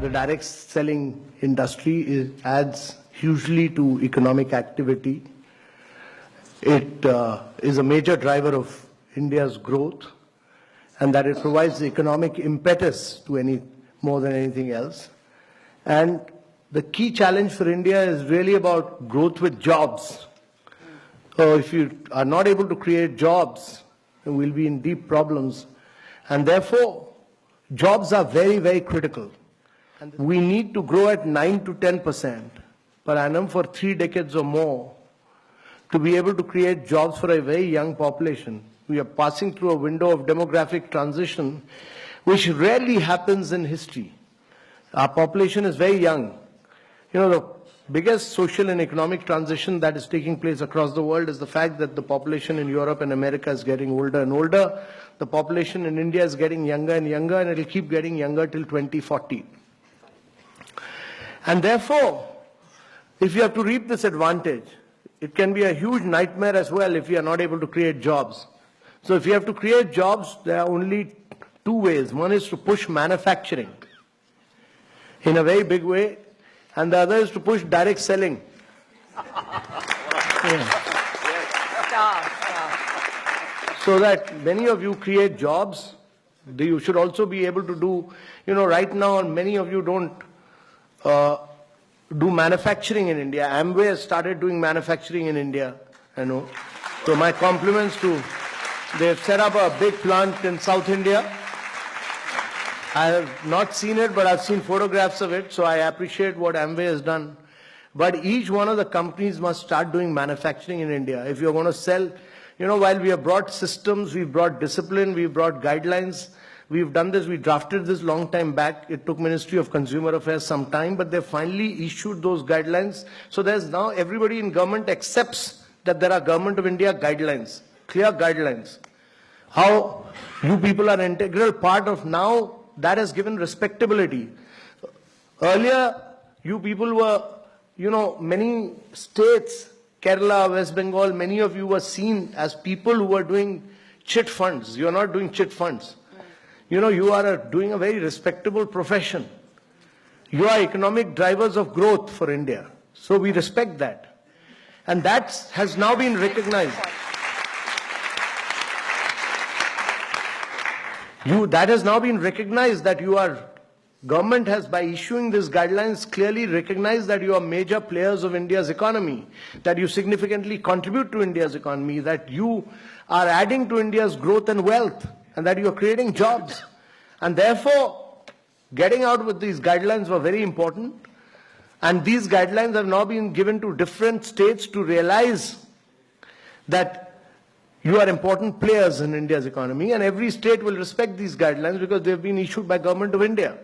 the direct selling industry adds hugely to economic activity. It is a major driver of India's growth, and that it provides the economic impetus to more than anything else. And the key challenge for India is really about growth with jobs. So if you are not able to create jobs, we'll be in deep problems. And therefore, jobs are very, very critical. And we need to grow at 9 to 10% per annum for 3 decades or more to be able to create jobs for a very young population. We are passing through a window of demographic transition which rarely happens in history. Our population is very young. You know, the biggest social and economic transition that is taking place across the world is the fact that the population in Europe and America is getting older and older. The population in India is getting younger and younger, and it will keep getting younger till 2040. And therefore, if you have to reap this advantage, it can be a huge nightmare as well if you are not able to create jobs. So if you have to create jobs, there are only 2 ways. One is to push manufacturing in a very big way, and the other is to push direct selling. So that many of you create jobs. You should also be able to do, right now many of you don't do manufacturing in India. Amway has started doing manufacturing in India, I know. So my compliments to, they've set up a big plant in South India. I have not seen it, but I've seen photographs of it, so I appreciate what Amway has done. But each one of the companies must start doing manufacturing in India. If you're going to sell, while we have brought systems, we've brought discipline, we've brought guidelines, we've done this, we drafted this long time back. It took Ministry of Consumer Affairs some time, but they finally issued those guidelines. So there's now everybody in government accepts that there are Government of India guidelines, clear guidelines. How you people are an integral part of now, that has given respectability. Earlier, you people were, many states, Kerala, West Bengal, many of you were seen as people who were doing chit funds. You are not doing chit funds. You are doing a very respectable profession. You are economic drivers of growth for India. So we respect that. And that has now been recognized. That has now been recognized that government has, by issuing these guidelines, clearly recognized that you are major players of India's economy, that you significantly contribute to India's economy, that you are adding to India's growth and wealth, and that you are creating jobs. And therefore, getting out with these guidelines were very important. And these guidelines have now been given to different states to realize that you are important players in India's economy, and every state will respect these guidelines because they have been issued by Government of India.